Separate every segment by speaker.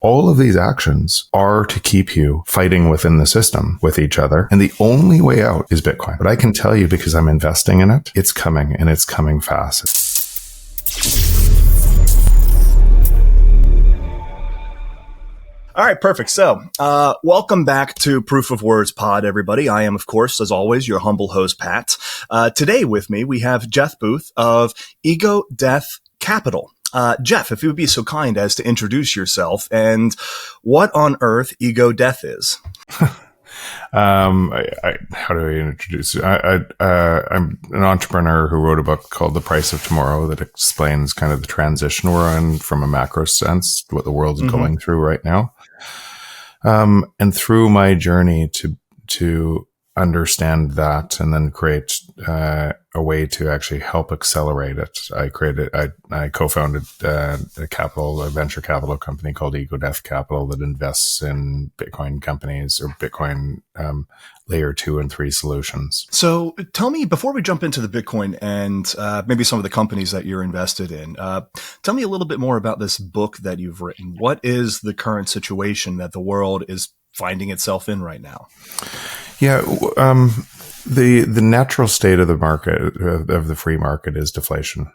Speaker 1: All of these actions are to keep you fighting within the system with each other. And the only way out is Bitcoin. But I can tell you, because I'm investing in it, it's coming, and it's coming fast.
Speaker 2: All right, perfect. So, welcome back to Proof of Words Pod, everybody. I am, of course, as always, your humble host, Pat. Today with me, we have Jeff Booth of Ego Death Capital. Jeff, if you would be so kind as to introduce yourself and what on earth Ego Death is.
Speaker 1: How do I introduce you? I'm an entrepreneur who wrote a book called The Price of Tomorrow that explains kind of the transition we're in from a macro sense, what the world is going through right now. And through my journey to understand that and then create a way to actually help accelerate it, I co-founded a venture capital company called Ego Death Capital that invests in Bitcoin companies or Bitcoin layer 2 and 3 solutions.
Speaker 2: So tell me, before we jump into the Bitcoin and maybe some of the companies that you're invested in, tell me a little bit more about this book that you've written. What is the current situation that the world is finding itself in right now?
Speaker 1: Yeah, the natural state of the market, of the free market, is deflation.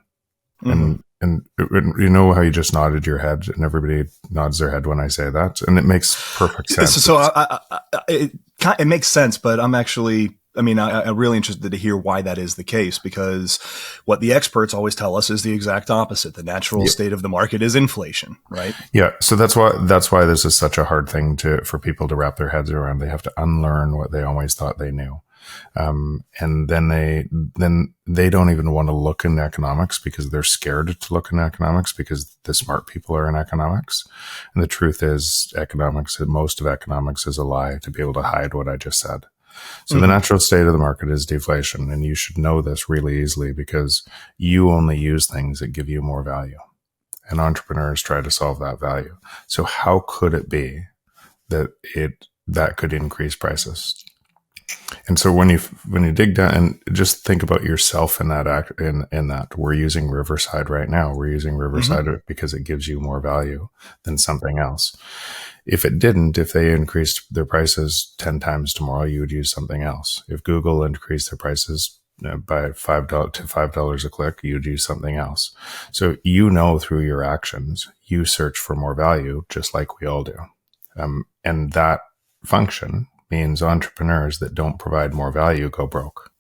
Speaker 1: And you know how you just nodded your head, and everybody nods their head when I say that, and it makes perfect sense.
Speaker 2: So it makes sense, but I'm really interested to hear why that is the case, because what the experts always tell us is the exact opposite. The natural state of the market is inflation, right? Yeah.
Speaker 1: So that's why this is such a hard thing for people to wrap their heads around. They have to unlearn what they always thought they knew. And then they don't even want to look in economics because they're scared to look in economics because the smart people are in economics. And the truth is most of economics is a lie to be able to hide what I just said. So the natural state of the market is deflation, and you should know this really easily because you only use things that give you more value, and entrepreneurs try to solve that value. So how could it be that could increase prices? And so when you dig down and just think about yourself in that, we're using Riverside right now. We're using Riverside because it gives you more value than something else. If they increased their prices 10 times tomorrow, you would use something else. If Google increased their prices by $5 a click, you'd use something else. So through your actions, you search for more value, just like we all do. And that function means entrepreneurs that don't provide more value go broke.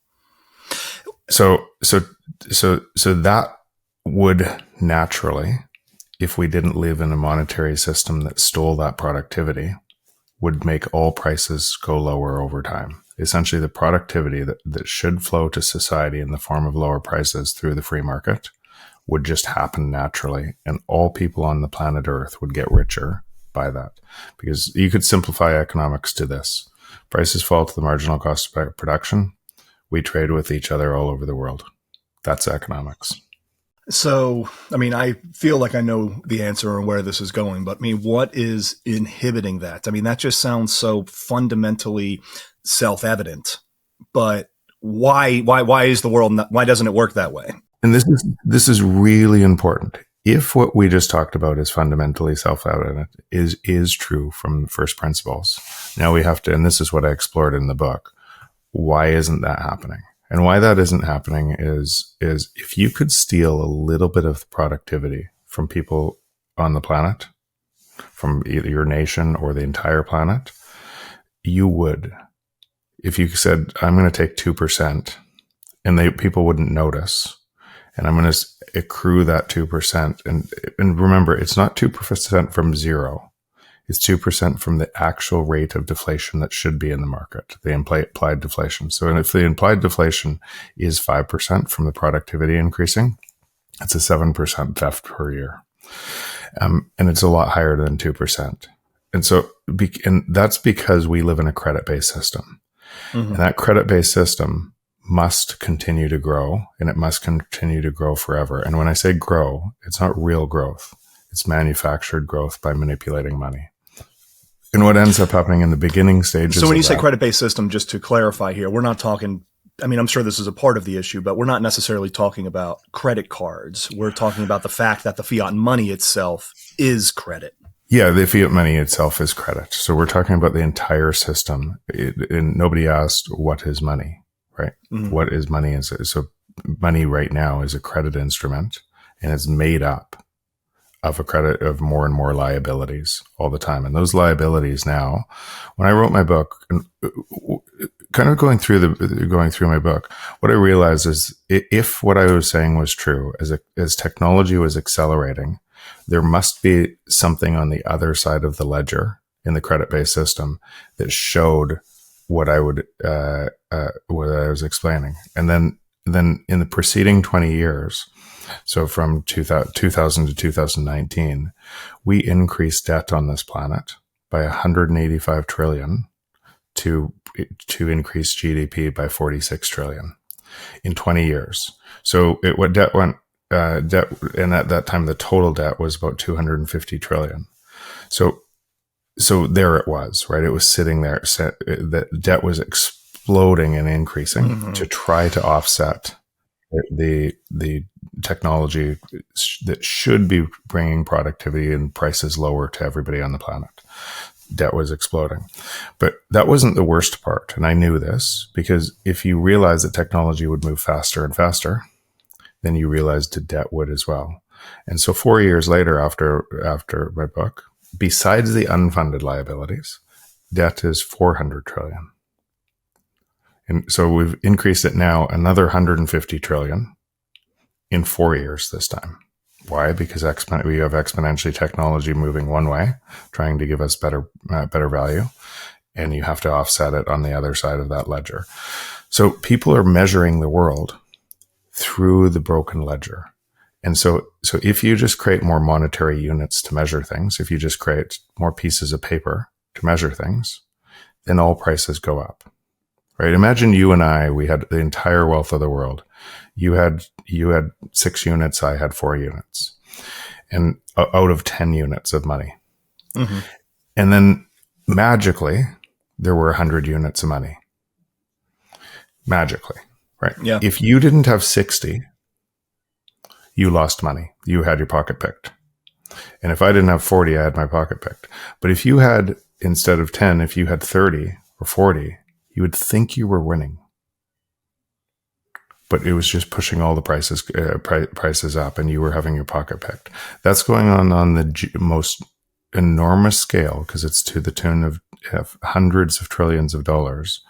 Speaker 1: So that would naturally, if we didn't live in a monetary system that stole that productivity, would make all prices go lower over time. Essentially, the productivity that should flow to society in the form of lower prices through the free market would just happen naturally, and all people on the planet Earth would get richer by that. Because you could simplify economics to this. Prices fall to the marginal cost of production. We trade with each other all over the world. That's economics.
Speaker 2: So, I feel like I know the answer and where this is going, but what is inhibiting that? That just sounds so fundamentally self-evident, but why is the world why doesn't it work that way?
Speaker 1: And this is really important. If what we just talked about is fundamentally self-evident, is true from first principles, now we have to, and this is what I explored in the book, why isn't that happening? And why that isn't happening is if you could steal a little bit of the productivity from people on the planet, from either your nation or the entire planet, you would. If you said, I'm going to take 2%, and people wouldn't notice, and I'm going to accrue that 2%. And remember, it's not 2% from zero. It's 2% from the actual rate of deflation that should be in the market, the implied deflation. So if the implied deflation is 5% from the productivity increasing, it's a 7% theft per year. And it's a lot higher than 2%. And that's because we live in a credit-based system. And that credit-based system must continue to grow, and it must continue to grow forever. And when I say grow, it's not real growth. It's manufactured growth by manipulating money. And what ends up happening in the beginning stages.
Speaker 2: So when you say credit-based system, just to clarify here, we're not talking, I'm sure this is a part of the issue, but we're not necessarily talking about credit cards. We're talking about the fact that the fiat money itself is credit.
Speaker 1: Yeah, the fiat money itself is credit. So we're talking about the entire system. And nobody asked what is money, right?
Speaker 2: Mm-hmm.
Speaker 1: What is money? So money right now is a credit instrument, and it's made up of a credit of more and more liabilities all the time. And those liabilities now, when I wrote my book, kind of going through my book, what I realized is if what I was saying was true, as technology was accelerating, there must be something on the other side of the ledger in the credit-based system that showed what I was explaining. And then in the preceding 20 years, so from 2000 to 2019, we increased debt on this planet by 185 trillion to increase GDP by 46 trillion in 20 years. So debt, and at that time, the total debt was about 250 trillion. So there it was, right? It was sitting there. The debt was exploding and increasing to try to offset the technology that should be bringing productivity and prices lower to everybody on the planet. Debt was exploding. But that wasn't the worst part. And I knew this because if you realize that technology would move faster and faster, then you realized that debt would as well. And so 4 years later, after my book, besides the unfunded liabilities, debt is 400 trillion. And so we've increased it now another 150 trillion in 4 years this time. Why? Because we have exponentially technology moving one way, trying to give us better value, and you have to offset it on the other side of that ledger. So people are measuring the world through the broken ledger. And so if you just create more monetary units to measure things, if you just create more pieces of paper to measure things, then all prices go up. Right? Imagine you and I, we had the entire wealth of the world. You had 6 units, I had 4 units, and out of 10 units of money. Mm-hmm. And then magically, there were 100 units of money. Magically, right?
Speaker 2: Yeah.
Speaker 1: If you didn't have 60, you lost money. You had your pocket picked. And if I didn't have 40, I had my pocket picked. But if you had, instead of 10, if you had 30 or 40, you would think you were winning. But it was just pushing all the prices up, and you were having your pocket picked. That's going on the most enormous scale, because it's to the tune of hundreds of trillions of dollars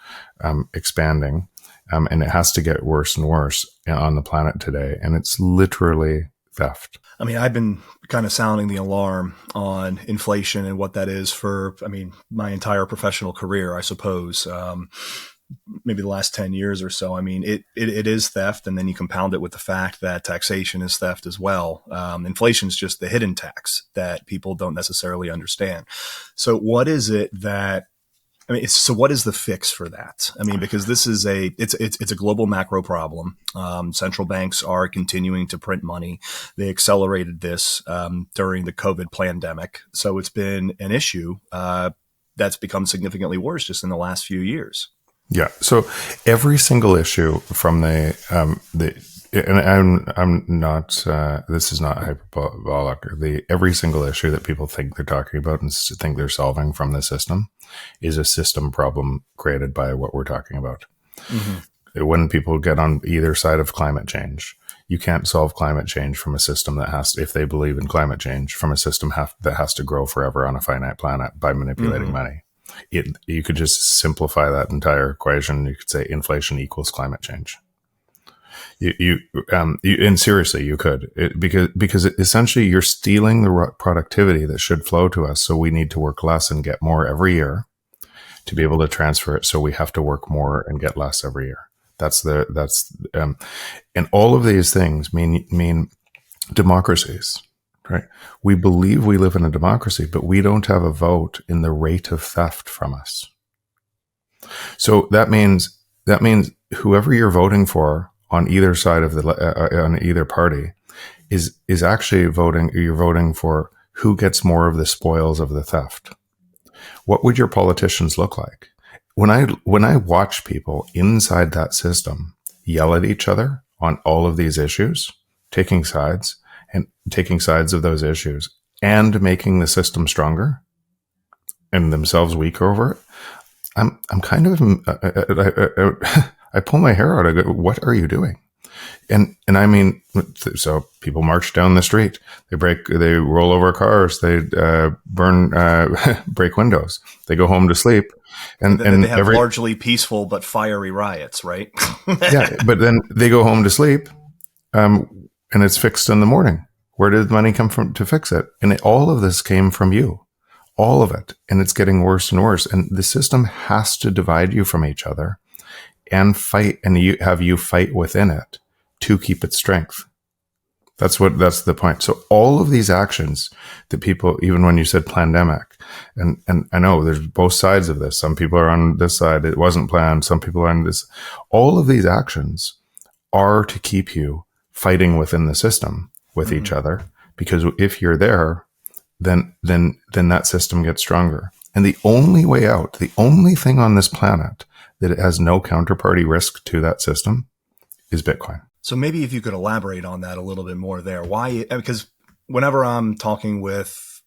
Speaker 1: expanding. And it has to get worse and worse on the planet today. And it's literally theft.
Speaker 2: I mean, I've been kind of sounding the alarm on inflation and what that is for, my entire professional career, I suppose. Maybe the last 10 years or so. I mean, it is theft. And then you compound it with the fact that taxation is theft as well. Inflation is just the hidden tax that people don't necessarily understand. So what is it that, so what is the fix for that? Because this is it's a global macro problem. Central banks are continuing to print money. They accelerated this during the COVID pandemic. So it's been an issue that's become significantly worse just in the last few years.
Speaker 1: Yeah. So every single issue from and I'm not, this is not hyperbolic. Every single issue that people think they're talking about and think they're solving from the system is a system problem created by what we're talking about. Mm-hmm. When people get on either side of climate change, you can't solve climate change from a system that if they believe in climate change, from a system that has to grow forever on a finite planet by manipulating money. You could just simplify that entire equation. You could say inflation equals climate change. And seriously, you could, because essentially you're stealing the productivity that should flow to us. So we need to work less and get more every year to be able to transfer it. So we have to work more and get less every year. And all of these things mean democracies. Right. We believe we live in a democracy, but we don't have a vote in the rate of theft from us. So that means whoever you're voting for on either side of on either party is actually you're voting for who gets more of the spoils of the theft. What would your politicians look like? When I watch people inside that system yell at each other on all of these issues, taking sides of those issues, and making the system stronger and themselves weaker over it, I'm kind of, I pull my hair out. I go, what are you doing? And I mean, so people march down the street, they roll over cars, they burn, break windows, they go home to sleep.
Speaker 2: And they have largely peaceful but fiery riots, right?
Speaker 1: Yeah, but then they go home to sleep, and it's fixed in the morning. Where did the money come from to fix it? And all of this came from you. All of it. And it's getting worse and worse. And the system has to divide you from each other and fight, and you fight within it to keep its strength. That's the point. So all of these actions that people, even when you said pandemic, and I know there's both sides of this. Some people are on this side. It wasn't planned. Some people are on this. All of these actions are to keep you fighting within the system with each other, because if you're there, then that system gets stronger. And the only way out, the only thing on this planet that it has no counterparty risk to that system is Bitcoin.
Speaker 2: So maybe if you could elaborate on that a little bit more there. Why? Because whenever I'm talking with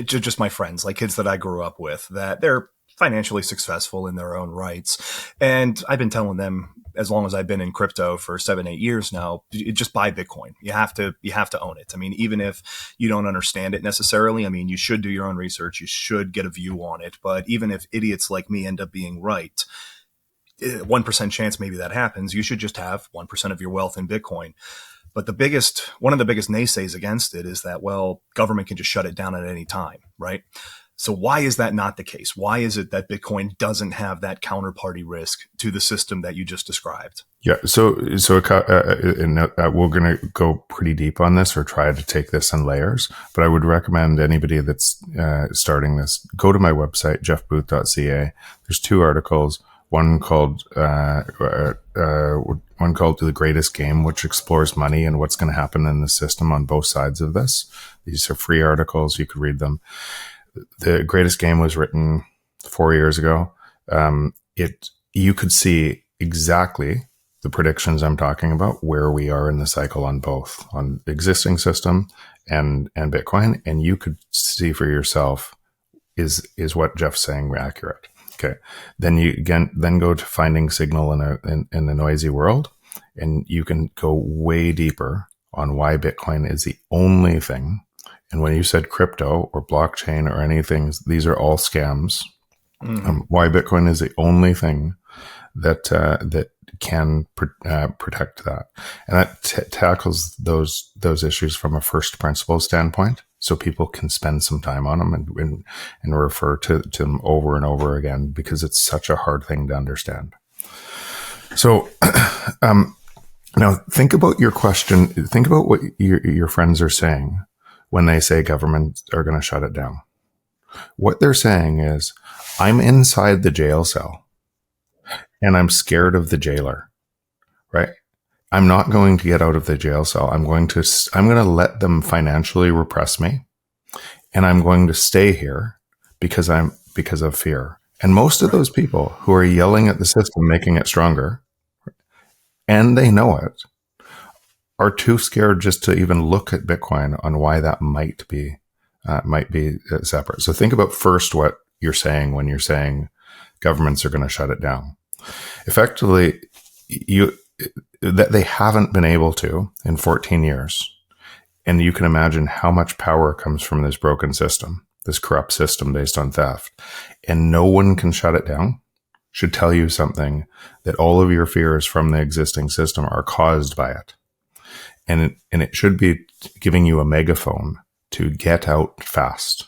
Speaker 2: just my friends, like kids that I grew up with, that they're financially successful in their own rights. And I've been telling them, as long as I've been in crypto for 7-8 years now, just buy Bitcoin. You have to own it. I mean, even if you don't understand it necessarily, I mean, you should do your own research. You should get a view on it. But even if idiots like me end up being right, 1% chance maybe that happens, you should just have 1% of your wealth in Bitcoin. But one of the biggest naysays against it is that, well, government can just shut it down at any time, right? So why is that not the case? Why is it that Bitcoin doesn't have that counterparty risk to the system that you just described?
Speaker 1: Yeah. So we're going to go pretty deep on this, or try to take this in layers, but I would recommend anybody that's starting this, go to my website, jeffbooth.ca. There's 2 articles. One called The Greatest Game, which explores money and what's going to happen in the system on both sides of this. These are free articles. You could read them. The Greatest Game was written 4 years ago. You could see exactly the predictions I'm talking about, where we are in the cycle on both, on the existing system and Bitcoin. And you could see for yourself, is what Jeff's saying accurate? Okay. Then then go to finding signal in the noisy world, and you can go way deeper on why Bitcoin is the only thing. And when you said crypto or blockchain or anything, these are all scams. Why Bitcoin is the only thing that can protect that, and that tackles those issues from a first principle standpoint, so people can spend some time on them and refer to them over and over again, because it's such a hard thing to understand. So now think about your question. Think about what your friends are saying when they say governments are going to shut it down. What they're saying is, I'm inside the jail cell and I'm scared of the jailer, right? I'm not going to get out of the jail cell. I'm going to let them financially repress me, and I'm going to stay here because of fear. And most of those people who are yelling at the system, making it stronger, and they know it, are too scared just to even look at Bitcoin on why that might be separate. So think about first what you're saying when you're saying governments are going to shut it down. Effectively, that they haven't been able to in 14 years. And you can imagine how much power comes from this broken system, this corrupt system based on theft. And no one can shut it down. Should tell you something, that all of your fears from the existing system are caused by it. And it should be giving you a megaphone to get out fast.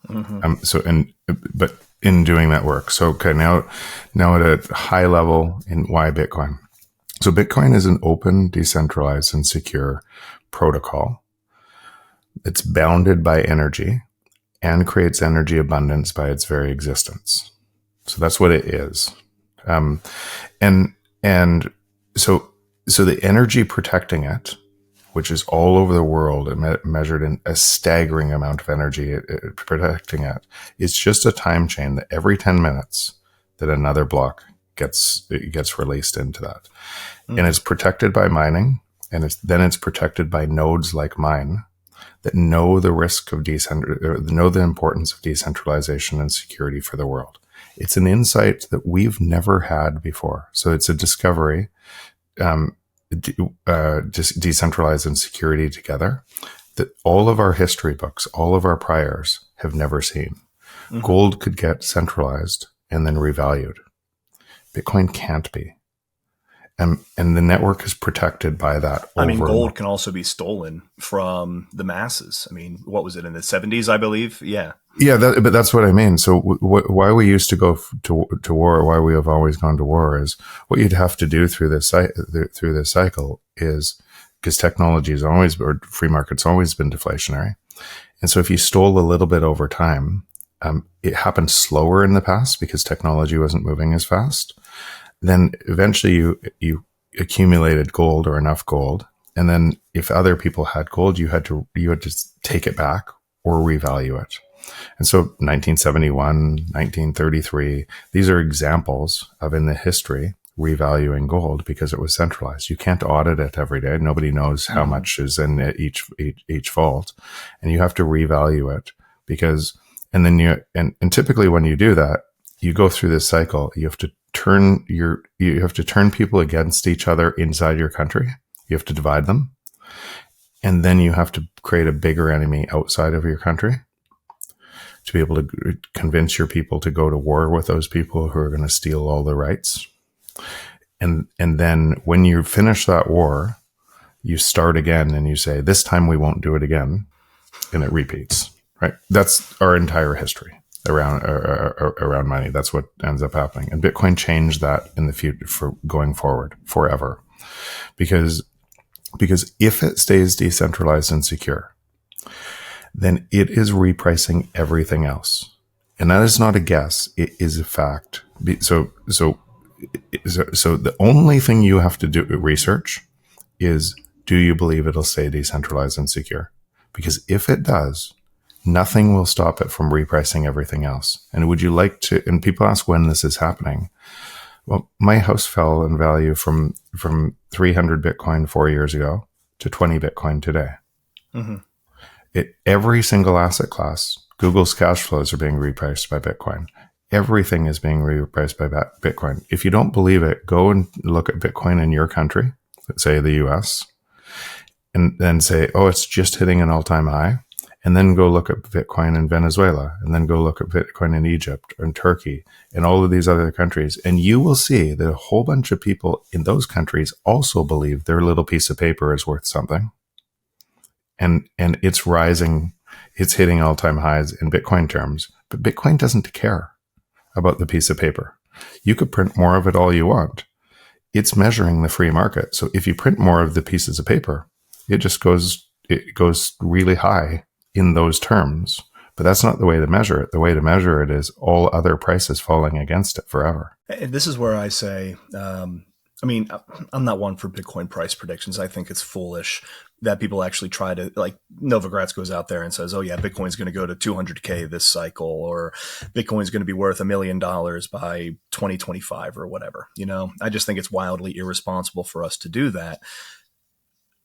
Speaker 1: But in doing that work. So, okay, now at a high level, in why Bitcoin. So Bitcoin is an open, decentralized, and secure protocol. It's bounded by energy and creates energy abundance by its very existence. So that's what it is. And so the energy protecting it, which is all over the world, measured in a staggering amount of energy protecting it, it's just a time chain that every 10 minutes that another block gets released into that. And it's protected by mining, and it's protected by nodes like mine that know the risk of know the importance of decentralization and security for the world. It's an insight that we've never had before. So it's a discovery, just decentralized and security together, that all of our history books, all of our priors have never seen. Mm-hmm. Gold could get centralized and then revalued. Bitcoin can't be. And the network is protected by that.
Speaker 2: Gold can also be stolen from the masses. What was it, in the 70s, I believe? Yeah.
Speaker 1: Yeah, but that's what I mean. So why we used to go to war, why we have always gone to war, is what you'd have to do through this cycle is, because technology is always, or free market's always been deflationary. And so if you stole a little bit over time, it happened slower in the past because technology wasn't moving as fast. Then eventually you accumulated gold, or enough gold. And then if other people had gold, you had to take it back or revalue it. And so 1971, 1933, these are examples of, in the history, revaluing gold because it was centralized. You can't audit it every day. Nobody knows how much is in each vault, and you have to revalue it because, and then and typically when you do that, you go through this cycle. You have to turn people against each other inside your country. You have to divide them. And then you have to create a bigger enemy outside of your country to be able to convince your people to go to war with those people who are going to steal all the rights. And then when you finish that war, you start again and you say, this time we won't do it again. And it repeats, right? That's our entire history around money. That's what ends up happening. And Bitcoin changed that in the future, for going forward forever, because if it stays decentralized and secure, then it is repricing everything else. And that is not a guess. It is a fact. So the only thing you have to do research is, do you believe it'll stay decentralized and secure? Because if it does, nothing will stop it from repricing everything else. And would you like to, and people ask when this is happening. Well, my house fell in value from 300 Bitcoin 4 years ago to 20 Bitcoin today. Mm-hmm. Every single asset class, Google's cash flows are being repriced by Bitcoin. Everything is being repriced by Bitcoin. If you don't believe it, go and look at Bitcoin in your country, let's say the US, and then say, oh, it's just hitting an all-time high. And then go look at Bitcoin in Venezuela, and then go look at Bitcoin in Egypt and Turkey and all of these other countries. And you will see that a whole bunch of people in those countries also believe their little piece of paper is worth something. And it's rising, it's hitting all-time highs in Bitcoin terms, but Bitcoin doesn't care about the piece of paper. You could print more of it all you want. It's measuring the free market. So if you print more of the pieces of paper, it goes really high in those terms. But that's not the way to measure it. The way to measure it is all other prices falling against it forever.
Speaker 2: And this is where I say, I'm not one for Bitcoin price predictions. I think it's foolish that people actually try to, like, Novogratz goes out there and says, oh yeah, Bitcoin's going to go to 200K this cycle, or Bitcoin's going to be worth $1 million by 2025 or whatever. I just think it's wildly irresponsible for us to do that.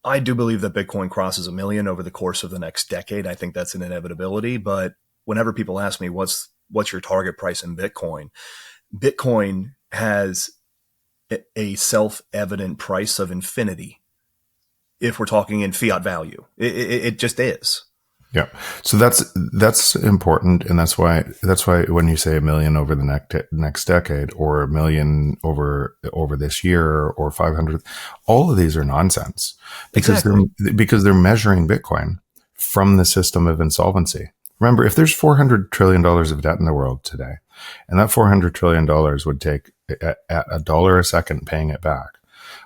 Speaker 2: I do believe that Bitcoin crosses 1 million over the course of the next decade. I think that's an inevitability. But whenever people ask me, what's your target price in Bitcoin? Bitcoin has a self-evident price of infinity. If we're talking in fiat value, it just is.
Speaker 1: Yeah. So that's important. And that's why when you say 1 million over the next decade, or 1 million over this year, or 500, all of these are nonsense because they're measuring Bitcoin from the system of insolvency. Remember, if there's $400 trillion of debt in the world today, and that $400 trillion would take at $1 a second paying it back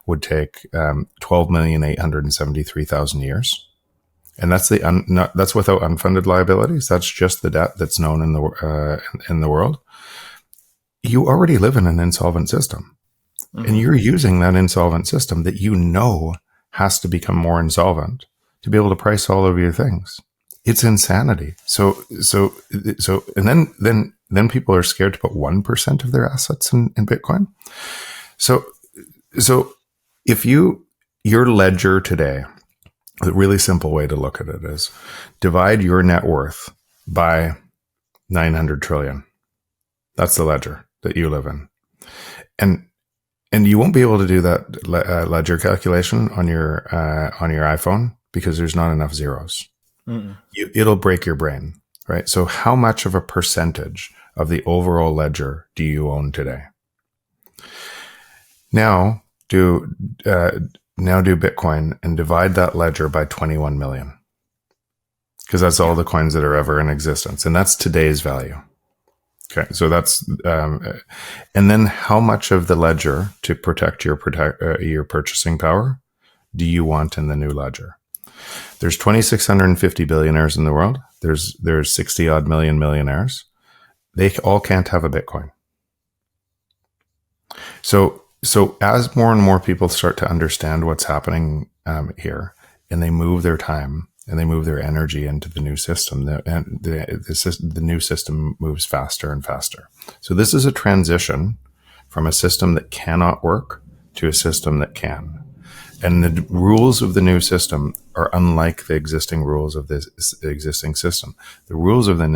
Speaker 1: would take 12,873,000 years. And that's that's without unfunded liabilities. That's just the debt that's known in the world. You already live in an insolvent system, mm-hmm. and you're using that insolvent system that has to become more insolvent to be able to price all of your things. It's insanity. So, and then people are scared to put 1% of their assets in Bitcoin. So if your ledger today The really simple way to look at it is divide your net worth by 900 trillion. That's the ledger that you live in. And you won't be able to do that ledger calculation on your iPhone because there's not enough zeros. It'll break your brain, right? So how much of a percentage of the overall ledger do you own today? Now do Bitcoin and divide that ledger by 21 million, because that's all the coins that are ever in existence, and that's today's value. Okay, so that's and then how much of the ledger to protect your purchasing power do you want in the new ledger? There's 2,650 billionaires in the world. There's 60 odd million millionaires. They all can't have a Bitcoin. So as more and more people start to understand what's happening here, and they move their time and they move their energy into the new system, the new system moves faster and faster. So this is a transition from a system that cannot work to a system that can. And the rules of the new system are unlike the existing rules of the existing system. The rules of the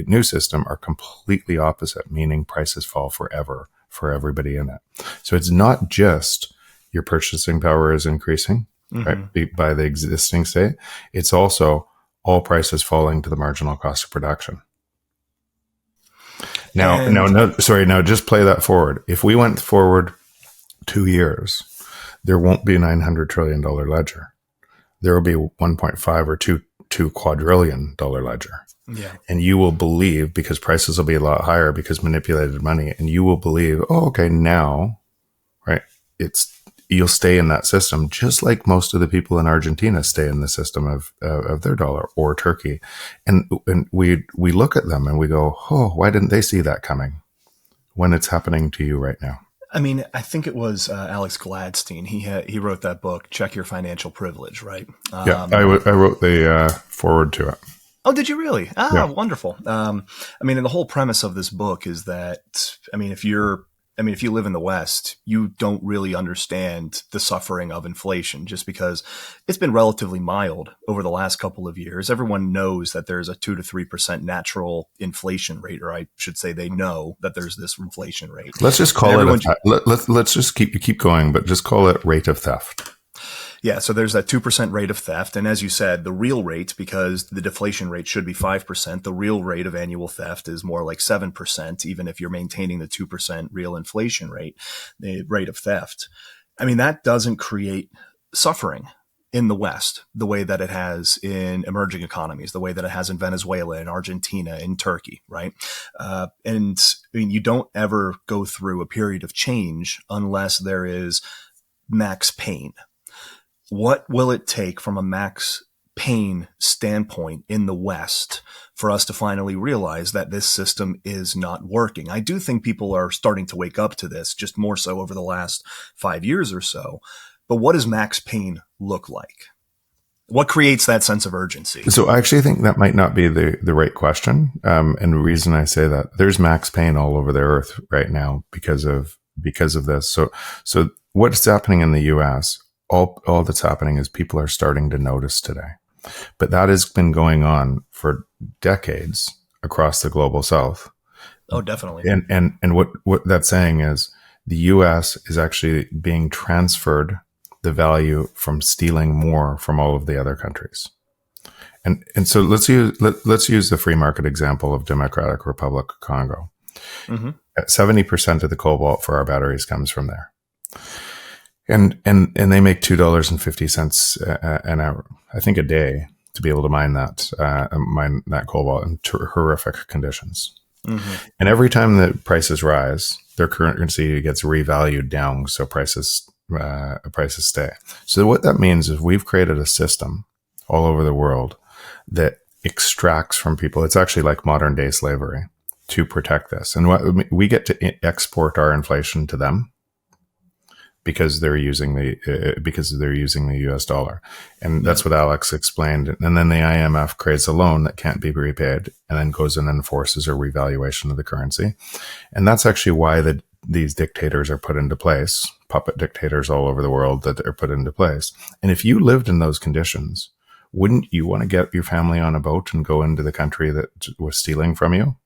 Speaker 1: new system are completely opposite, meaning prices fall forever for everybody in it. So it's not just your purchasing power is increasing, right, by the existing state. It's also all prices falling to the marginal cost of production. Now, just play that forward. If we went forward 2 years, there won't be a $900 trillion ledger. There will be 1.5 or 2 quadrillion dollar ledger.
Speaker 2: Yeah.
Speaker 1: And you will believe, because prices will be a lot higher because manipulated money, and you will believe, oh, okay, now, right, you'll stay in that system, just like most of the people in Argentina stay in the system of their dollar, or Turkey. And we look at them and we go, oh, why didn't they see that coming when it's happening to you right now?
Speaker 2: I mean, I think it was Alex Gladstein. He wrote that book, Check Your Financial Privilege, right?
Speaker 1: Yeah, I wrote the forward to it.
Speaker 2: Oh, did you really?
Speaker 1: Yeah.
Speaker 2: Wonderful. I mean, and the whole premise of this book is that, if you live in the West, you don't really understand the suffering of inflation, just because it's been relatively mild over the last couple of years. Everyone knows that there's a 2 to 3% natural inflation rate, or I should say they know that there's this inflation rate.
Speaker 1: Let's just call it, let's just keep going, but just call it rate of theft.
Speaker 2: Yeah, so there's that 2% rate of theft. And as you said, the real rate, because the deflation rate should be 5%, the real rate of annual theft is more like 7%, even if you're maintaining the 2% real inflation rate, the rate of theft. I mean, that doesn't create suffering in the West the way that it has in emerging economies, the way that it has in Venezuela, in Argentina, in Turkey, right? And I mean, you don't ever go through a period of change unless there is max pain. What will it take from a max pain standpoint in the West for us to finally realize that this system is not working? I do think people are starting to wake up to this, just more so over the last 5 years or so. But what does max pain look like? What creates that sense of urgency? So
Speaker 1: I actually think that might not be the right question. And the reason I say that, there's max pain all over the earth right now because of this. So what's happening in the US, all that's happening is people are starting to notice today. But that has been going on for decades across the global South.
Speaker 2: Oh, definitely.
Speaker 1: And what that's saying is the US is actually being transferred the value from stealing more from all of the other countries. And so let's use the free market example of Democratic Republic of Congo. 70% of the cobalt for our batteries comes from there. And they make $2.50 an hour, I think, a day to be able to mine that cobalt in horrific conditions. And every time the prices rise, their currency gets revalued down, so prices stay. So what that means is we've created a system all over the world that extracts from people. It's actually like modern day slavery to protect this, and we get to export our inflation to them. Because they're using the US dollar. And that's what Alex explained. And then the IMF creates a loan that can't be repaid and then goes and enforces a revaluation of the currency. And that's actually why these dictators are put into place, puppet dictators all over the world that are put into place. And if you lived in those conditions, wouldn't you want to get your family on a boat and go into the country that was stealing from you?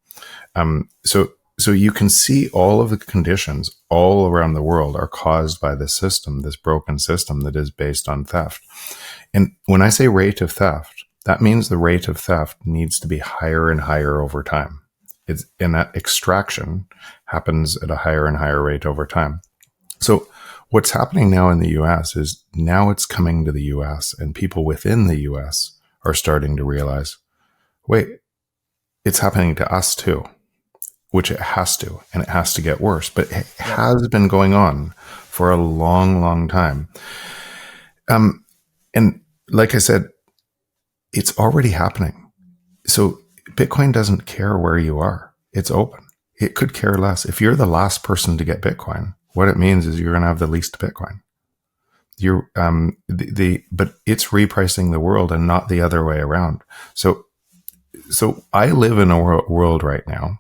Speaker 1: So you can see all of the conditions all around the world are caused by this system, this broken system that is based on theft. And when I say rate of theft, that means the rate of theft needs to be higher and higher over time. And that extraction happens at a higher and higher rate over time. So what's happening now in the US is now it's coming to the US, and people within the US are starting to realize, wait, it's happening to us too, which it has to, and it has to get worse, but it has been going on for a long, long time. And like I said, it's already happening. So Bitcoin doesn't care where you are. It's open. It could care less. If you're the last person to get Bitcoin, what it means is you're going to have the least Bitcoin. But it's repricing the world and not the other way around. So I live in a world right now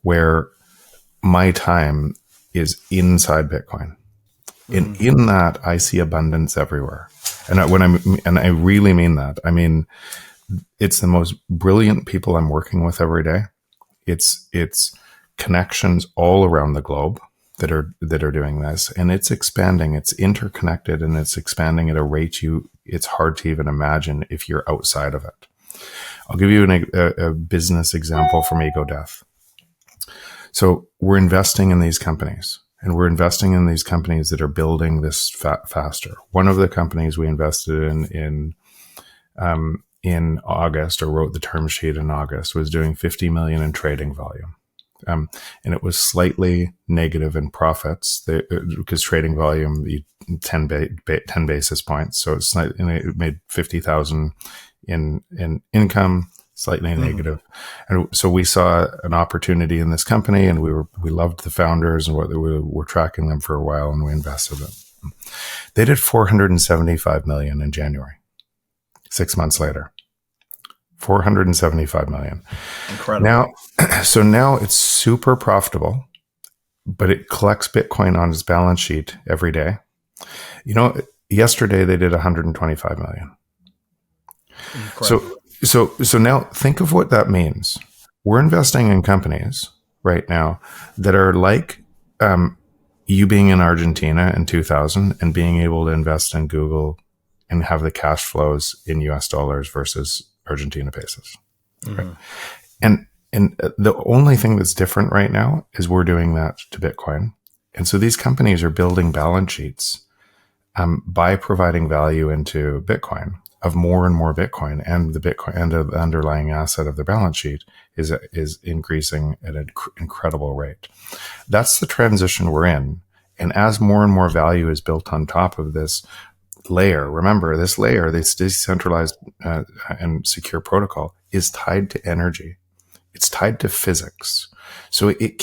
Speaker 1: where my time is inside Bitcoin. And in that, I see abundance everywhere. And I really mean that. I mean, it's the most brilliant people I'm working with every day. It's connections all around the globe that are doing this, and it's expanding. It's interconnected, and it's expanding at a rate it's hard to even imagine if you're outside of it. I'll give you a business example from Ego Death. So we're investing in these companies, and we're investing in these companies that are building this faster. One of the companies we invested in August, or wrote the term sheet in August, was doing 50 million in trading volume. And it was slightly negative in profits because trading volume, 10 basis points. So it made 50,000 in income, slightly negative. And so we saw an opportunity in this company, and we loved the founders, and we were tracking them for a while, and we invested in them. They did 475 million in January. 6 months later, 475 million.
Speaker 2: Incredible.
Speaker 1: Now it's super profitable, but it collects Bitcoin on its balance sheet every day. Yesterday they did 125 million. Incredible. So now think of what that means. We're investing in companies right now that are like you being in Argentina in 2000 and being able to invest in Google and have the cash flows in US dollars versus Argentina pesos. Right? And the only thing that's different right now is we're doing that to Bitcoin. And so these companies are building balance sheets by providing value into Bitcoin of more and more Bitcoin, and the Bitcoin and the underlying asset of the balance sheet is increasing at an incredible rate. That's the transition we're in. And as more and more value is built on top of this layer, remember this layer, this decentralized and secure protocol is tied to energy. It's tied to physics. So it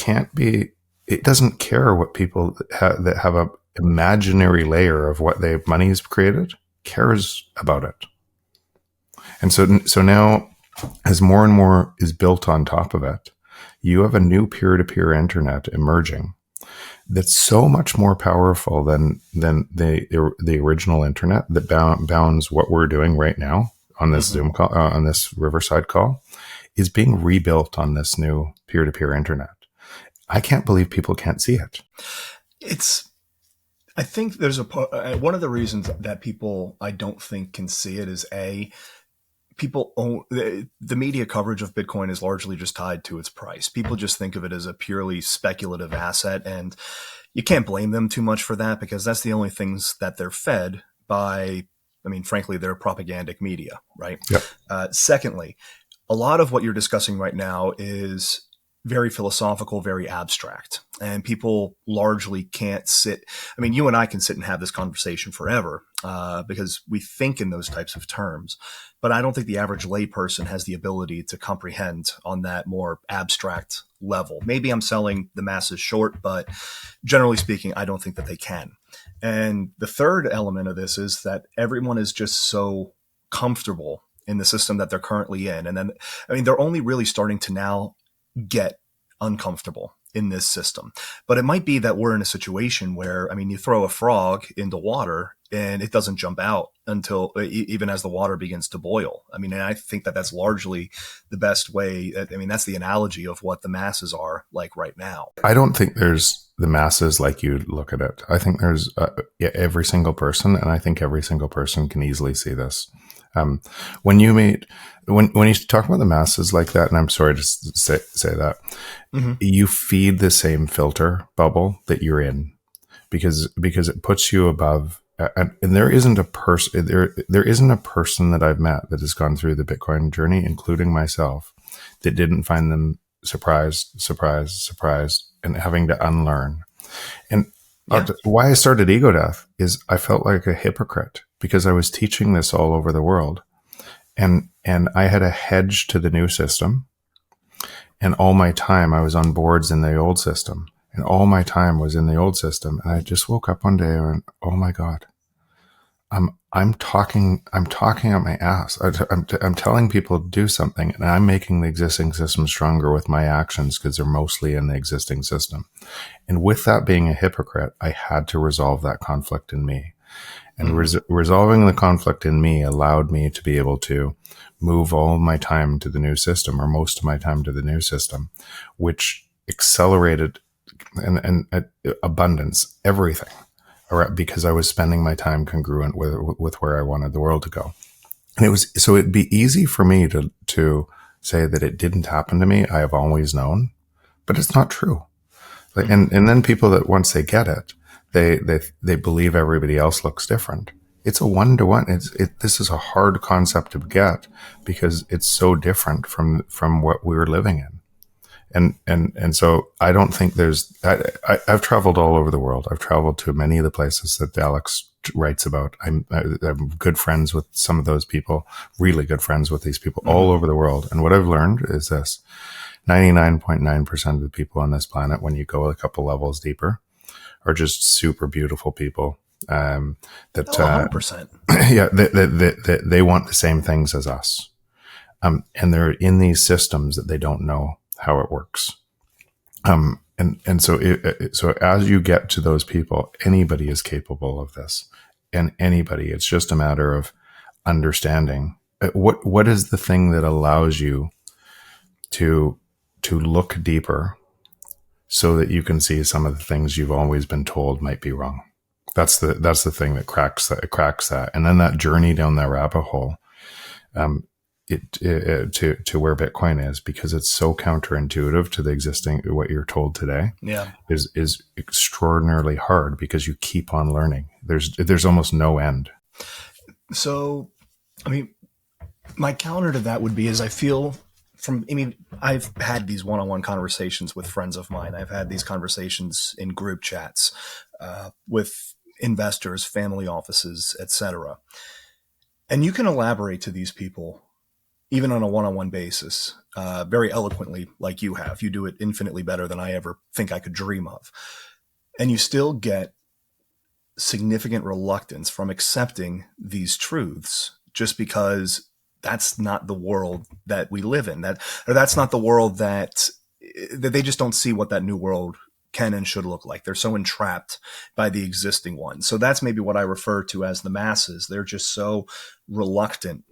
Speaker 1: doesn't care what people that have a imaginary layer of what money's created cares about it. And so now, as more and more is built on top of it, you have a new peer-to-peer internet emerging that's so much more powerful than the original internet that bounds what we're doing right now on this Zoom call, on this Riverside call, is being rebuilt on this new peer-to-peer internet. I can't believe people can't see it.
Speaker 2: I think there's one of the reasons that people, I don't think, can see it is the media coverage of Bitcoin is largely just tied to its price. People just think of it as a purely speculative asset, and you can't blame them too much for that because that's the only things that they're fed by. I mean, frankly, they're propagandic media, right? Yep. Secondly, a lot of what you're discussing right now is very philosophical, very abstract, and people largely can't sit. I mean, you and I can sit and have this conversation forever because we think in those types of terms, but I don't think the average layperson has the ability to comprehend on that more abstract level. Maybe I'm selling the masses short, but generally speaking, I don't think that they can. And the third element of this is that everyone is just so comfortable in the system that they're currently in. And then, I mean, they're only really starting to now get uncomfortable in this system. But it might be that we're in a situation where, I mean, you throw a frog into water and it doesn't jump out until even as the water begins to boil. I mean, and I think that that's largely the best way. I mean, that's the analogy of what the masses are like right now.
Speaker 1: I don't think there's the masses like you look at it. I think there's every single person, and I think every single person can easily see this. When you talk about the masses like that, and I'm sorry to say that, you feed the same filter bubble that you're in, because it puts you above. And there isn't a person that I've met that has gone through the Bitcoin journey, including myself, that didn't find them surprised, and having to unlearn. And why I started Ego Death is I felt like a hypocrite because I was teaching this all over the world, and I had a hedge to the new system, and all my time I was on boards in the old system. And all my time was in the old system. And I just woke up one day and went, oh my God, I'm talking out my ass. I'm telling people to do something, and I'm making the existing system stronger with my actions because they're mostly in the existing system. And with that being a hypocrite, I had to resolve that conflict in me. And resolving the conflict in me allowed me to be able to move all my time to the new system, or most of my time to the new system, which accelerated and abundance, everything, because I was spending my time congruent with where I wanted the world to go. And it'd be easy for me to say that it didn't happen to me. I have always known, but it's not true. And then people that once they get it, they believe everybody else looks different. It's a one-to-one. This is a hard concept to get because it's so different from what we were living in. And so I don't think I've traveled all over the world. I've traveled to many of the places that Alex writes about. I'm good friends with some of those people, really good friends with these people all over the world. And what I've learned is this: 99.9% of the people on this planet, when you go a couple levels deeper, are just super beautiful people.
Speaker 2: 100%.
Speaker 1: They want the same things as us. And they're in these systems that they don't know how it works. So as you get to those people, anybody is capable of this, and it's just a matter of understanding what is the thing that allows you to look deeper so that you can see some of the things you've always been told might be wrong. That's the thing that cracks that. And then that journey down that rabbit hole, to where Bitcoin is, because it's so counterintuitive to the existing, what you're told today, is extraordinarily hard because you keep on learning. There's almost no end.
Speaker 2: So, I mean, my counter to that would be I've had these one-on-one conversations with friends of mine. I've had these conversations in group chats with investors, family offices, etc. And you can elaborate to these people, even on a one-on-one basis, very eloquently, like you have. You do it infinitely better than I ever think I could dream of. And you still get significant reluctance from accepting these truths just because that's not the world that we live in. That's not the world that they just don't see what that new world can and should look like. They're so entrapped by the existing one. So that's maybe what I refer to as the masses. They're just so reluctant.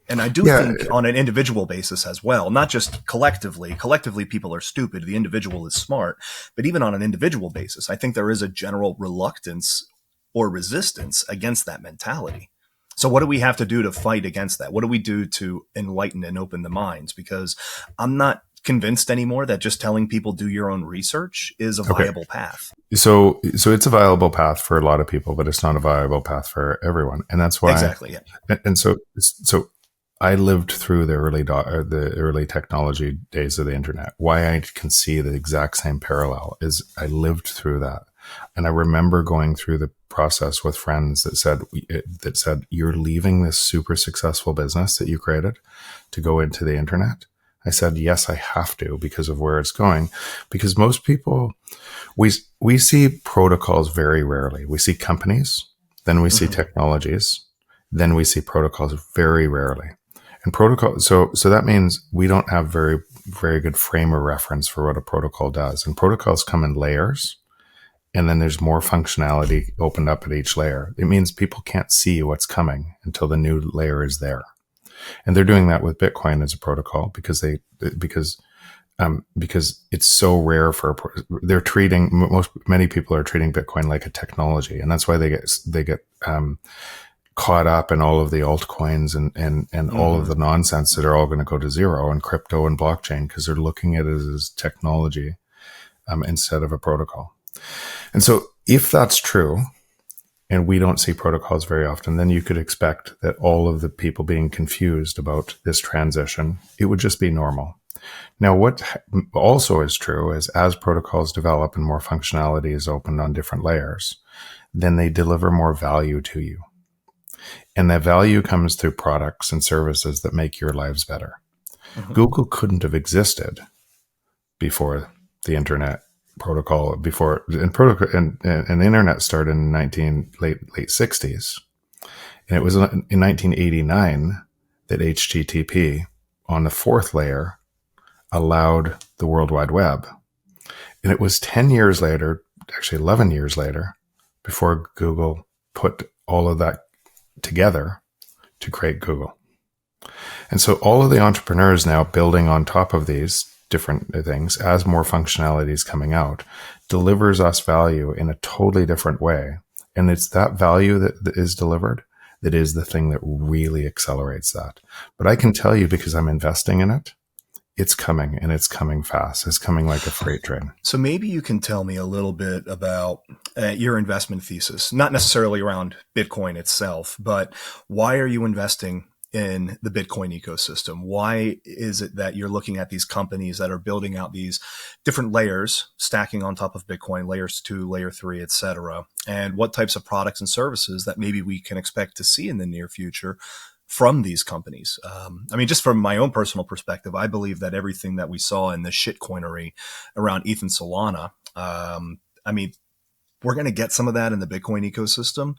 Speaker 2: And I do think on an individual basis as well, not just collectively. Collectively, people are stupid. The individual is smart. But even on an individual basis, I think there is a general reluctance or resistance against that mentality. So what do we have to do to fight against that? What do we do to enlighten and open the minds? Because I'm not convinced anymore that just telling people do your own research is a viable path.
Speaker 1: So it's a viable path for a lot of people, but it's not a viable path for everyone. And that's why.
Speaker 2: Exactly. Yeah.
Speaker 1: And so I lived through the early technology days of the internet. Why I can see the exact same parallel is I lived through that. And I remember going through the process with friends that said, you're leaving this super successful business that you created to go into the internet. I said, yes, I have to, because of where it's going. Because most people, we see protocols very rarely. We see companies, then we see technologies, then we see protocols very rarely. And protocol, so that means we don't have very very good frame of reference for what a protocol does. And protocols come in layers, and then there's more functionality opened up at each layer. It means people can't see what's coming until the new layer is there. And they're doing that with Bitcoin as a protocol because it's so rare many people are treating Bitcoin like a technology. And that's why they get caught up in all of the altcoins and all of the nonsense that are all going to go to zero, and crypto and blockchain, because they're looking at it as technology instead of a protocol. And so if that's true, and we don't see protocols very often, then you could expect that all of the people being confused about this transition, it would just be normal. Now, what also is true is as protocols develop and more functionality is opened on different layers, then they deliver more value to you. And that value comes through products and services that make your lives better. Mm-hmm. Google couldn't have existed before the internet protocol, and the internet started in late 60s. And it was in 1989 that HTTP on the fourth layer allowed the World Wide Web. And it was 10 years later, actually 11 years later, before Google put all of that together to create Google. And so all of the entrepreneurs now building on top of these different things, as more functionality is coming out, delivers us value in a totally different way. And it's that value that is delivered that is the thing that really accelerates that. But I can tell you, because I'm investing in it, it's coming, and it's coming fast. It's coming like a freight train.
Speaker 2: So maybe you can tell me a little bit about your investment thesis, not necessarily around Bitcoin itself, but why are you investing in the Bitcoin ecosystem? Why is it that you're looking at these companies that are building out these different layers, stacking on top of Bitcoin, layers 2, layer 3, et cetera? And what types of products and services that maybe we can expect to see in the near future from these companies? I mean, just from my own personal perspective, I believe that everything that we saw in the shitcoinery around ETH and Solana, I mean, we're going to get some of that in the Bitcoin ecosystem.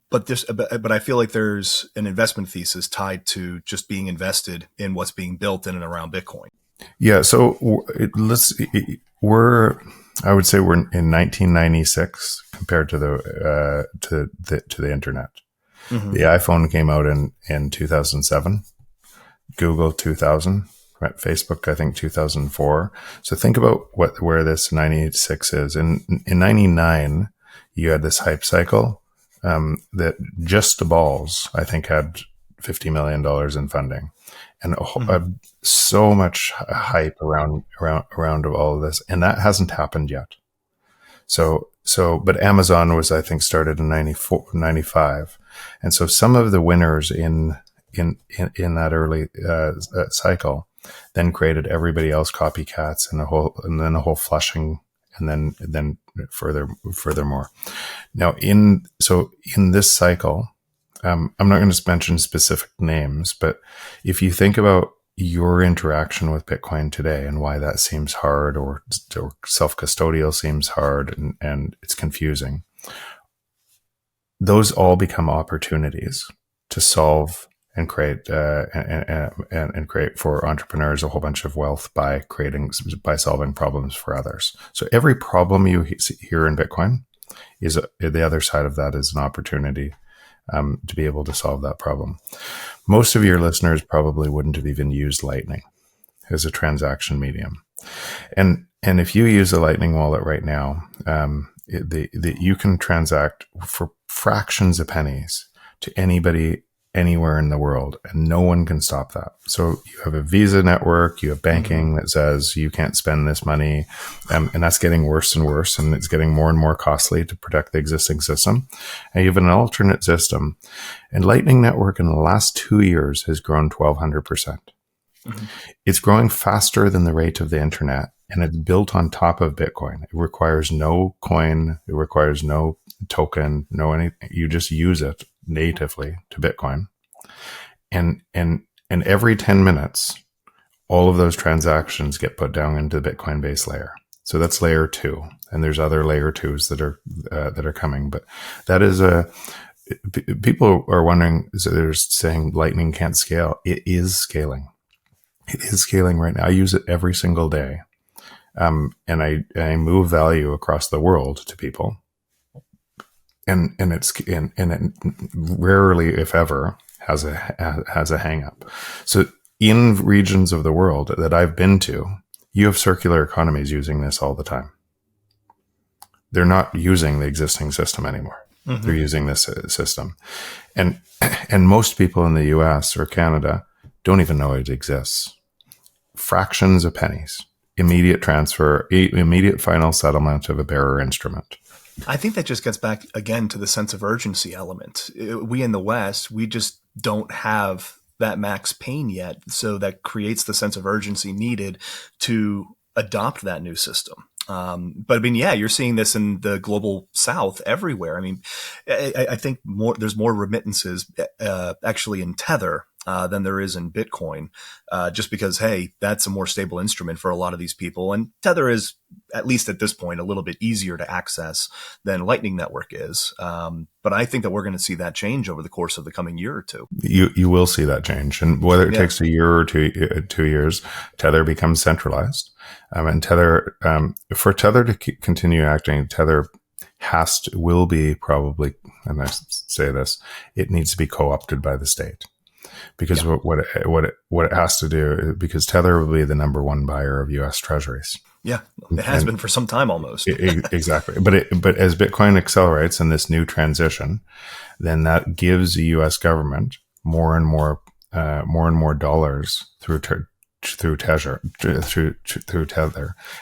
Speaker 2: But I feel like there's an investment thesis tied to just being invested in what's being built in and around Bitcoin.
Speaker 1: Yeah. So I would say we're in 1996 compared to the internet. Mm-hmm. The iPhone came out in 2007, Google 2000, right? Facebook, I think 2004. So think about where this 96 is. In 99, you had this hype cycle. That Just the Balls, I think, had $50 million in funding, and so much hype around all of this, and that hasn't happened yet. But Amazon was, I think, started in 94, 95, and so some of the winners in that early cycle then created everybody else copycats, and then a whole flushing. And then furthermore. Now, in this cycle, I'm not going to mention specific names, but if you think about your interaction with Bitcoin today and why that seems hard, or self-custodial seems hard, and it's confusing, those all become opportunities to solve and create and create for entrepreneurs a whole bunch of wealth by solving problems for others. So every problem you hear in Bitcoin is the other side of that is an opportunity to be able to solve that problem. Most of your listeners probably wouldn't have even used Lightning as a transaction medium, and if you use a Lightning wallet right now, you can transact for fractions of pennies to anybody anywhere in the world, and no one can stop that. So you have a Visa network, you have banking that says you can't spend this money, and that's getting worse and worse, and it's getting more and more costly to protect the existing system. And you have an alternate system, and Lightning Network in the last 2 years has grown 1,200%. It's growing faster than the rate of the internet, and it's built on top of Bitcoin. It requires no coin, it requires no token, no anything. You just use it natively to Bitcoin. And every 10 minutes, all of those transactions get put down into the Bitcoin base layer. So that's layer 2. And there's other layer 2s that are coming. But that is people are wondering, so they're saying Lightning can't scale. It is scaling. It is scaling right now. I use it every single day. And I move value across the world to people. And it rarely, if ever, has a hang up. So in regions of the world that I've been to, you have circular economies using this all the time. They're not using the existing system anymore. Mm-hmm. They're using this system. And most people in the US or Canada don't even know it exists. Fractions of pennies, immediate transfer, immediate final settlement of a bearer instrument.
Speaker 2: I think that just gets back again to the sense of urgency element. We in the West, we just don't have that max pain yet. So that creates the sense of urgency needed to adopt that new system. But I mean, yeah, you're seeing this in the global South everywhere. I mean, I think there's more remittances actually in Tether than there is in Bitcoin, just because, hey, that's a more stable instrument for a lot of these people. And Tether is, at least at this point, a little bit easier to access than Lightning Network is. But I think that we're going to see that change over the course of the coming year or two.
Speaker 1: You will see that change. And whether it takes a year or 2 years, Tether becomes centralized. And Tether, for Tether to continue acting, Tether will be probably, and I say this, it needs to be co-opted by the state. Because what it has to do, because Tether will be the number one buyer of U.S. treasuries.
Speaker 2: Yeah, it has been for some time almost.
Speaker 1: Exactly. But as Bitcoin accelerates in this new transition, then that gives the U.S. government more and more dollars through Tether.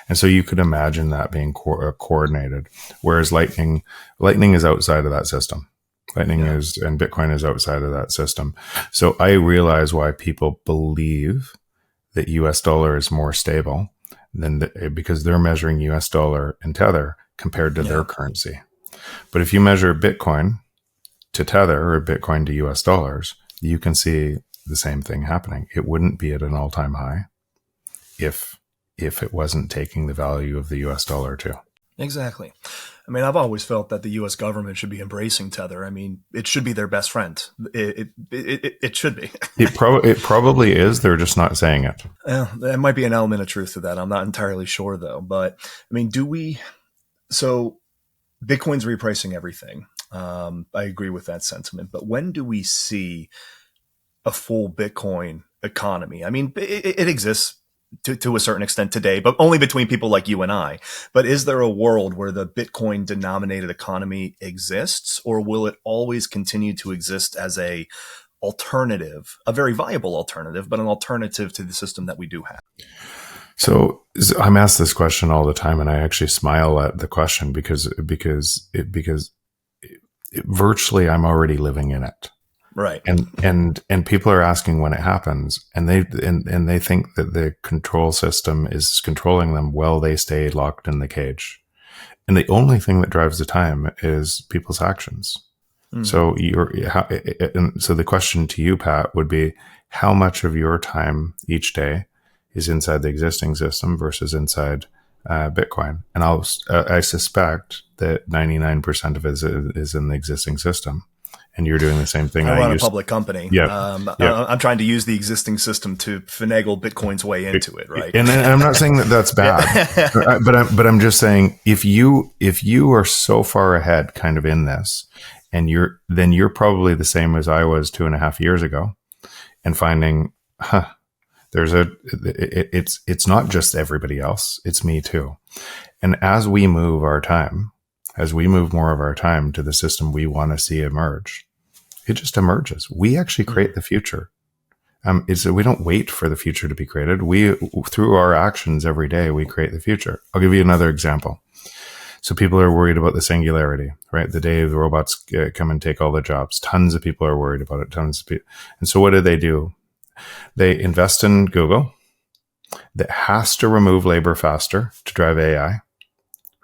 Speaker 1: And so you could imagine that being coordinated. Whereas Lightning is outside of that system. Lightning is, and Bitcoin is outside of that system. So I realize why people believe that US dollar is more stable because they're measuring US dollar and Tether compared to their currency. But if you measure Bitcoin to Tether or Bitcoin to US dollars, you can see the same thing happening. It wouldn't be at an all-time high if it wasn't taking the value of the US dollar too.
Speaker 2: Exactly. I mean, I've always felt that the U.S. government should be embracing Tether. I mean, it should be their best friend. It should be.
Speaker 1: It probably is. They're just not saying it.
Speaker 2: There might be an element of truth to that. I'm not entirely sure, though. But, I mean, so Bitcoin's repricing everything. I agree with that sentiment. But when do we see a full Bitcoin economy? I mean, it exists to a certain extent today, but only between people like you and I. But is there a world where the Bitcoin denominated economy exists, or will it always continue to exist as a alternative, a very viable alternative, but an alternative to the system that we do have?
Speaker 1: So I'm asked this question all the time, and I actually smile at the question because virtually I'm already living in it.
Speaker 2: Right.
Speaker 1: And people are asking when it happens, and they think that the control system is controlling them while they stay locked in the cage. And the only thing that drives the time is people's actions. Mm. So the question to you, Pat, would be how much of your time each day is inside the existing system versus inside Bitcoin? And I suspect that 99% of it is in the existing system. And you're doing the same thing.
Speaker 2: I run a public company.
Speaker 1: Yeah.
Speaker 2: I'm trying to use the existing system to finagle Bitcoin's way into it, right?
Speaker 1: And I'm not saying that that's bad, but I'm just saying if you are so far ahead, kind of in this, and you're probably the same as I was 2.5 years ago, and finding, it's not just everybody else, it's me too. And as we move more of our time to the system we want to see emerge, it just emerges. We actually create the future. We don't wait for the future to be created. Through our actions every day, we create the future. I'll give you another example. So people are worried about the singularity, right? The day the robots come and take all the jobs. Tons of people are worried about it. And so what do? They invest in Google that has to remove labor faster to drive AI.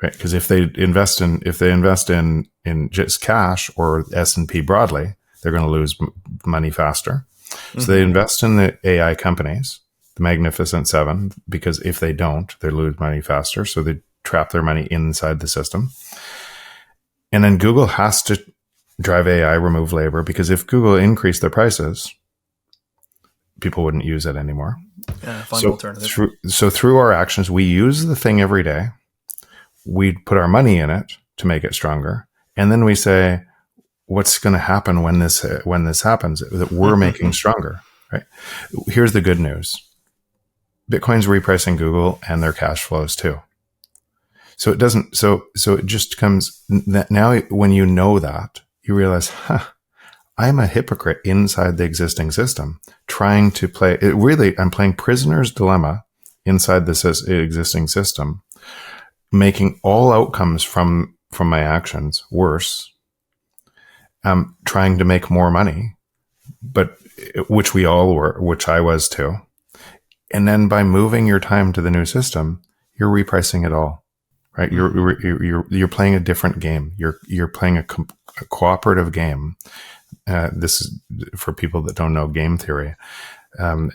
Speaker 1: Right, because if they invest in just cash or S&P broadly, they're going to lose money faster. Mm-hmm. So they invest in the AI companies, the Magnificent Seven, because if they don't, they lose money faster. So they trap their money inside the system. And then Google has to drive AI, remove labor, because if Google increase their prices, people wouldn't use it anymore.
Speaker 2: Find an alternative.
Speaker 1: Through our actions, we use the thing every day. We put our money in it to make it stronger. And then we say, what's going to happen when this happens that we're making stronger, right? Here's the good news. Bitcoin's repricing Google and their cash flows too. So it doesn't, so it just comes that now when you know that, you realize, I'm a hypocrite inside the existing system trying to play it. Really, I'm playing prisoner's dilemma inside this existing system, making all outcomes from my actions worse. Trying to make more money, but which we all were, which I was too. And then by moving your time to the new system, you're repricing it all, right? You're playing a different game. You're playing a cooperative game. This is for people that don't know game theory.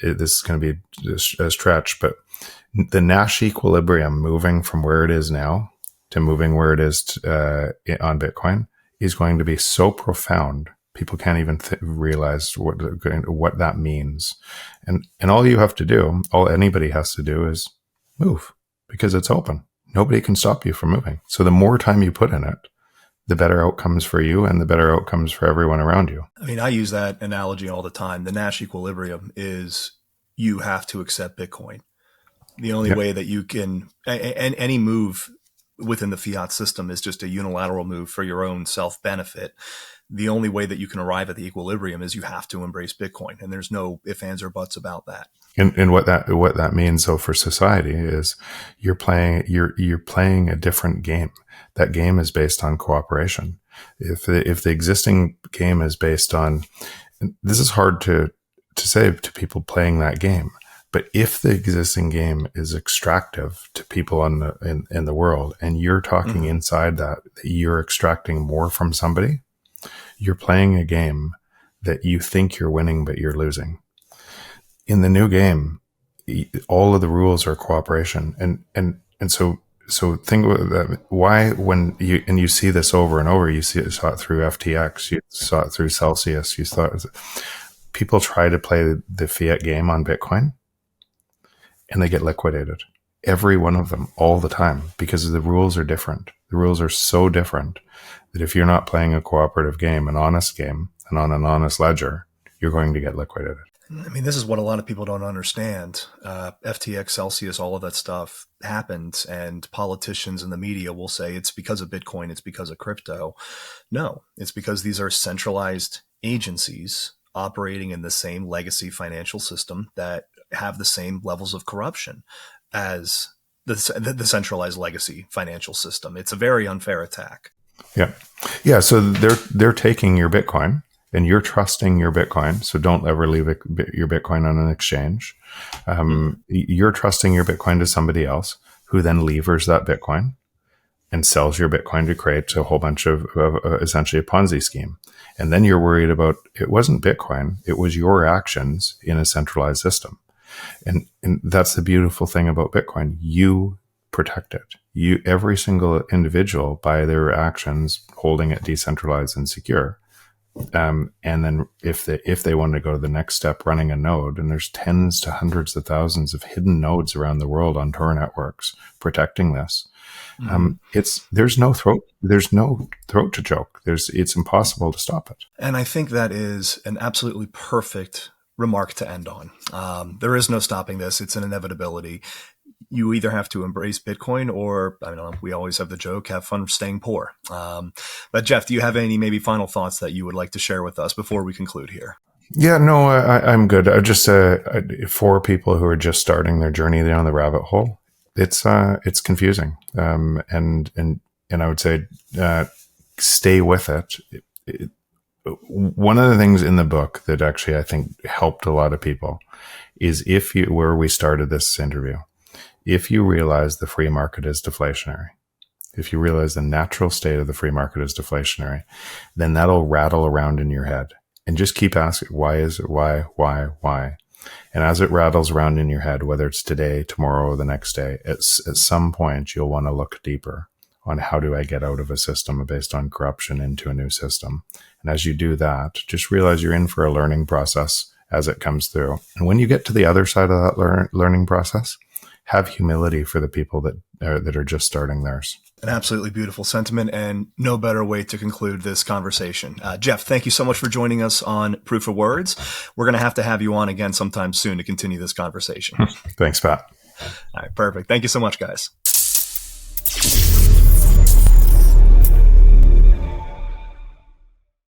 Speaker 1: This is going to be a stretch, but the Nash Equilibrium moving from where it is now to moving where it is on Bitcoin is going to be so profound. People can't even realize what that means. And all you have to do, all anybody has to do is move because it's open. Nobody can stop you from moving. So the more time you put in it, the better outcomes for you and the better outcomes for everyone around you.
Speaker 2: I mean, I use that analogy all the time. The Nash Equilibrium is you have to accept Bitcoin. The only way that you can, and any move within the fiat system is just a unilateral move for your own self-benefit. The only way that you can arrive at the equilibrium is you have to embrace Bitcoin, and there's no ifs, ands, or buts about that.
Speaker 1: And what that means, though, for society is you're playing a different game. That game is based on cooperation. If the existing game is based on, this is hard to say to people playing that game. But if the existing game is extractive to people in the world, and you're talking inside that you're extracting more from somebody, you're playing a game that you think you're winning, but you're losing. In the new game, all of the rules are cooperation, and so think about that. Why, when you see this over and over, saw it through FTX, you saw it through Celsius, people try to play the fiat game on Bitcoin. And they get liquidated. Every one of them, all the time, because the rules are different. The rules are so different that if you're not playing a cooperative game, an honest game, and on an honest ledger, you're going to get liquidated.
Speaker 2: I mean, this is what a lot of people don't understand. FTX, Celsius, all of that stuff happened, and politicians and the media will say it's because of Bitcoin, it's because of crypto. No, it's because these are centralized agencies operating in the same legacy financial system that have the same levels of corruption as the centralized legacy financial system. It's a very unfair attack.
Speaker 1: Yeah. So they're taking your Bitcoin, and you're trusting your Bitcoin. So don't ever leave your Bitcoin on an exchange. You're trusting your Bitcoin to somebody else, who then levers that Bitcoin and sells your Bitcoin to create a whole bunch of essentially a Ponzi scheme. And then you're worried about, it wasn't Bitcoin, it was your actions in a centralized system. And that's the beautiful thing about Bitcoin. You protect it. Every single individual, by their actions, holding it decentralized and secure. And then if they want to go to the next step, running a node, and there's tens to hundreds of thousands of hidden nodes around the world on Tor networks protecting this. There's no throat to choke. It's impossible to stop it.
Speaker 2: And I think that is an absolutely perfect remark to end on. There is no stopping this. It's an inevitability. You either have to embrace Bitcoin, or, I don't know, we always have the joke, have fun staying poor. But Jeff, do you have any maybe final thoughts that you would like to share with us before we conclude here?
Speaker 1: Yeah, no, I'm good. I just, for people who are just starting their journey down the rabbit hole, it's confusing. And I would say, stay with it. One of the things in the book that actually I think helped a lot of people is where we started this interview. If you realize the free market is deflationary, if you realize the natural state of the free market is deflationary, then that'll rattle around in your head, and just keep asking, why is it? Why? And as it rattles around in your head, whether it's today, tomorrow, or the next day, at some point, you'll want to look deeper on how do I get out of a system based on corruption into a new system. And as you do that, just realize you're in for a learning process, as it comes through. And when you get to the other side of that learning process, have humility for the people that are just starting theirs.
Speaker 2: An absolutely beautiful sentiment, and no better way to conclude this conversation. Jeff, thank you so much for joining us on Proof of Words. We're going to have you on again sometime soon to continue this conversation.
Speaker 1: Thanks, Pat.
Speaker 2: All right, perfect. Thank you so much, guys.